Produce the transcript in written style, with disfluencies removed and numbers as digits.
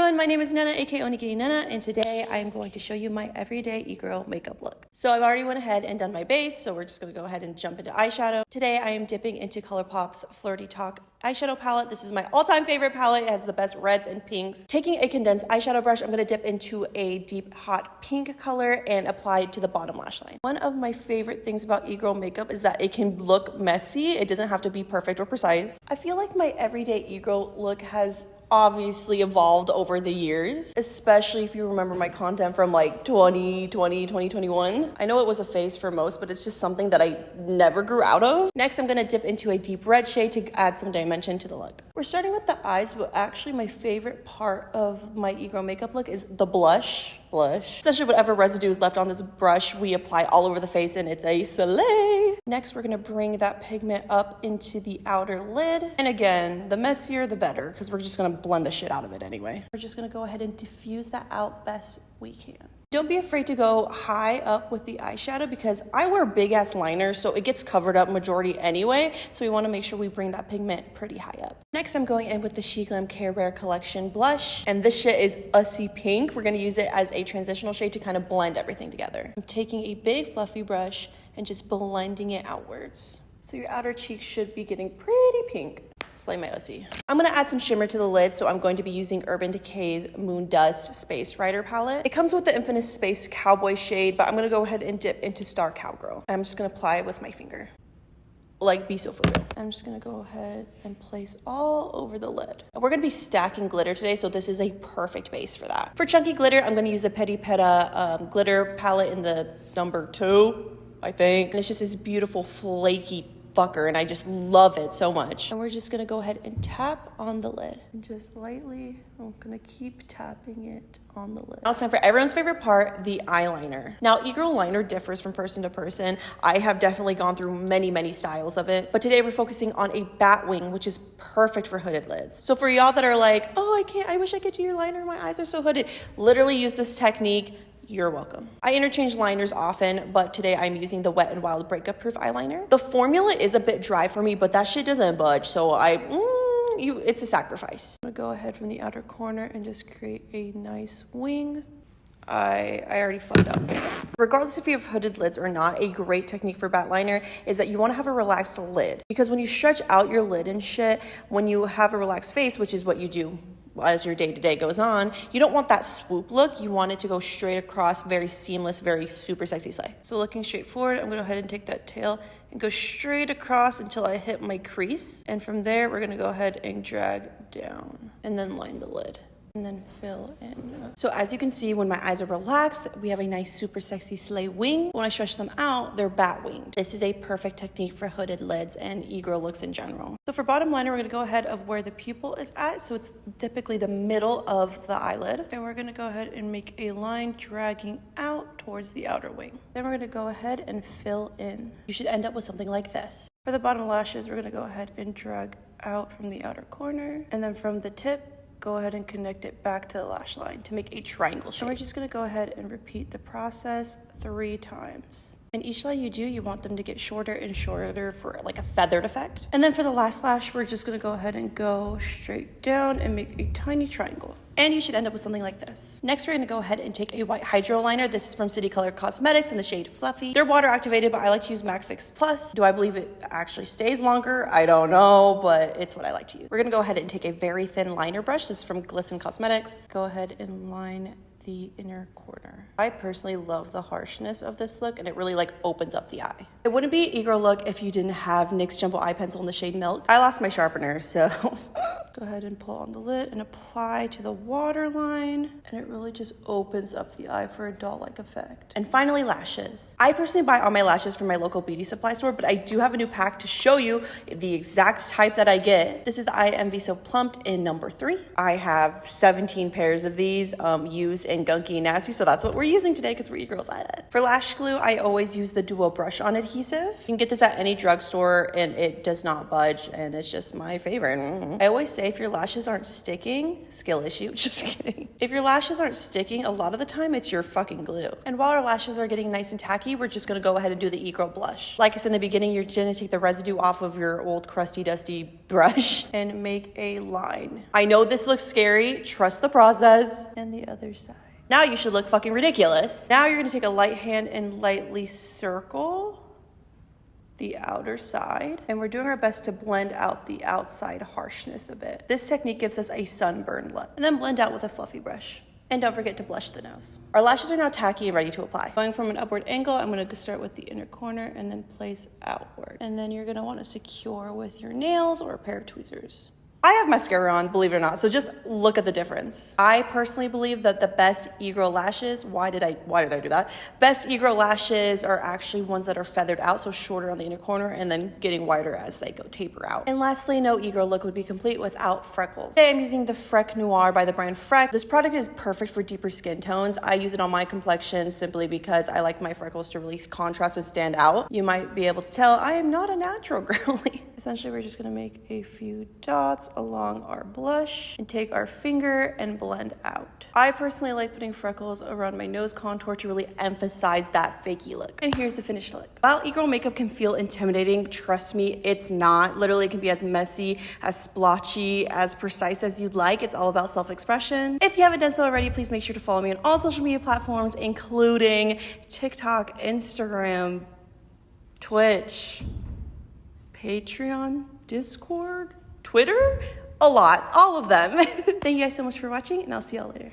everyone, my name is Nana, aka onigiri.nana, and today I am going to show you my everyday e-girl makeup look. So I've already went ahead and done my base, so we're just going to go ahead and jump into eyeshadow. Today I am dipping into ColourPop's Flirty Talk eyeshadow palette. This is my all-time favorite palette. It has the best reds and pinks. Taking a condensed eyeshadow brush, I'm going to dip into a deep hot pink color and apply it to the bottom lash line. One of my favorite things about e-girl makeup is that it can look messy. It doesn't have to be perfect or precise. I feel like my everyday e-girl look has obviously evolved over the years, especially if you remember my content from like 2021. I know it was a phase for most, but it's just something that I never grew out of. Next, I'm gonna dip into a deep red shade to add some dimension to the look. We're starting with the eyes, but actually my favorite part of my e-girl makeup look is the blush. Essentially whatever residue is left on this brush, we apply all over the face and it's a slay. Next, we're gonna bring that pigment up into the outer lid. And again, the messier, the better, because we're just gonna blend the shit out of it anyway. We're just gonna go ahead and diffuse that out best we can. Don't be afraid to go high up with the eyeshadow because I wear big ass liners, so it gets covered up majority anyway. So we wanna make sure we bring that pigment pretty high up. Next, I'm going in with the She Glam Care Bear Collection blush. And this shit is Ussy Pink. We're gonna use it as a transitional shade to kind of blend everything together. I'm taking a big fluffy brush and just blending it outwards. So your outer cheeks should be getting pretty pink. Slay my Ussy. I'm gonna add some shimmer to the lid, so I'm going to be using Urban Decay's Moon Dust Space Rider palette. It comes with the Infamous Space Cowboy shade, but I'm gonna go ahead and dip into Star Cowgirl. I'm just gonna apply it with my finger. Like, be so for real. I'm just gonna go ahead and place all over the lid. We're gonna be stacking glitter today, so this is a perfect base for that. For chunky glitter, I'm gonna use a Petit Petta glitter palette in the number 2, I think. And it's just this beautiful flaky fucker, and I just love it so much. And we're just gonna go ahead and tap on the lid. And just lightly, I'm gonna keep tapping it on the lid. Now it's time for everyone's favorite part, the eyeliner. Now, e-girl liner differs from person to person. I have definitely gone through many styles of it, but today we're focusing on a Batwing, which is perfect for hooded lids. So for y'all that are like, oh, I wish I could do your liner, my eyes are so hooded, literally use this technique. You're welcome. I interchange liners often, but today I'm using the Wet n Wild Breakup Proof eyeliner. The formula is a bit dry for me, but that shit doesn't budge, so it's a sacrifice. I'm gonna go ahead from the outer corner and just create a nice wing. I already fucked up. Regardless if you have hooded lids or not, a great technique for bat liner is that you want to have a relaxed lid, because when you stretch out your lid and shit, when you have a relaxed face, which is what you do as your day-to-day goes on, you don't want that swoop look. You want it to go straight across, very seamless, very super sexy slay. So looking straight forward, I'm gonna go ahead and take that tail and go straight across until I hit my crease. And from there, we're gonna go ahead and drag down and then line the lid. And then fill in. So as you can see, when my eyes are relaxed, we have a nice super sexy slay wing. When I stretch them out, they're bat winged. This is a perfect technique for hooded lids and e-girl looks in general. So for bottom liner, we're gonna go ahead of where the pupil is at. So it's typically the middle of the eyelid. And we're gonna go ahead and make a line dragging out towards the outer wing. Then we're gonna go ahead and fill in. You should end up with something like this. For the bottom lashes, we're gonna go ahead and drag out from the outer corner. And then from the tip, go ahead and connect it back to the lash line to make a triangle shape. And we're just gonna go ahead and repeat the process 3 times. And each line you do, you want them to get shorter and shorter for like a feathered effect. And then for the last lash, we're just gonna go ahead and go straight down and make a tiny triangle. And you should end up with something like this. Next, we're gonna go ahead and take a white hydro liner. This is from City Color Cosmetics in the shade Fluffy. They're water activated, but I like to use MAC Fix Plus. Do I believe it actually stays longer? I don't know, but it's what I like to use. We're gonna go ahead and take a very thin liner brush. This is from Glisten Cosmetics. Go ahead and line the inner corner. I personally love the harshness of this look, and it really like opens up the eye. It wouldn't be an e-girl look if you didn't have NYX Jumbo Eye Pencil in the shade Milk. I lost my sharpener, so go ahead and pull on the lid and apply to the waterline, and it really just opens up the eye for a doll-like effect. And finally, lashes. I personally buy all my lashes from my local beauty supply store, but I do have a new pack to show you the exact type that I get. This is the I Envy So Plumped in number 3. I have 17 pairs of these used in Gunky and Nasty, so that's what we're using today because we're e-girls at it. For lash glue, I always use the Duo Brush On adhesive. You can get this at any drugstore and it does not budge, and it's just my favorite. I always say say if your lashes aren't sticking, skill issue, just kidding. If your lashes aren't sticking, a lot of the time it's your fucking glue. And while our lashes are getting nice and tacky, we're just gonna go ahead and do the egirl blush. Like I said in the beginning, you're gonna take the residue off of your old crusty, dusty brush and make a line. I know this looks scary, trust the process. And the other side. Now you should look fucking ridiculous. Now you're gonna take a light hand and lightly circle the outer side, and we're doing our best to blend out the outside harshness a bit. This technique gives us a sunburned look. And then blend out with a fluffy brush. And don't forget to blush the nose. Our lashes are now tacky and ready to apply. Going from an upward angle, I'm gonna start with the inner corner and then place outward. And then you're gonna wanna secure with your nails or a pair of tweezers. I have mascara on, believe it or not, so just look at the difference. I personally believe that the best egirl lashes, why did I do that? Best egirl lashes are actually ones that are feathered out, so shorter on the inner corner and then getting wider as they go taper out. And lastly, no egirl look would be complete without freckles. Today I'm using the Freck Noir by the brand Freck. This product is perfect for deeper skin tones. I use it on my complexion simply because I like my freckles to release contrast and stand out. You might be able to tell I am not a natural girly. Essentially, we're just gonna make a few dots along our blush and take our finger and blend out. I personally like putting freckles around my nose contour to really emphasize that fakey look. And here's the finished look. While egirl makeup can feel intimidating, trust me, it's not. Literally, it can be as messy, as splotchy, as precise as you'd like. It's all about self-expression. If you haven't done so already, please make sure to follow me on all social media platforms, including TikTok, Instagram, Twitch, Patreon, Discord, Twitter, a lot, all of them. Thank you guys so much for watching, and I'll see y'all later.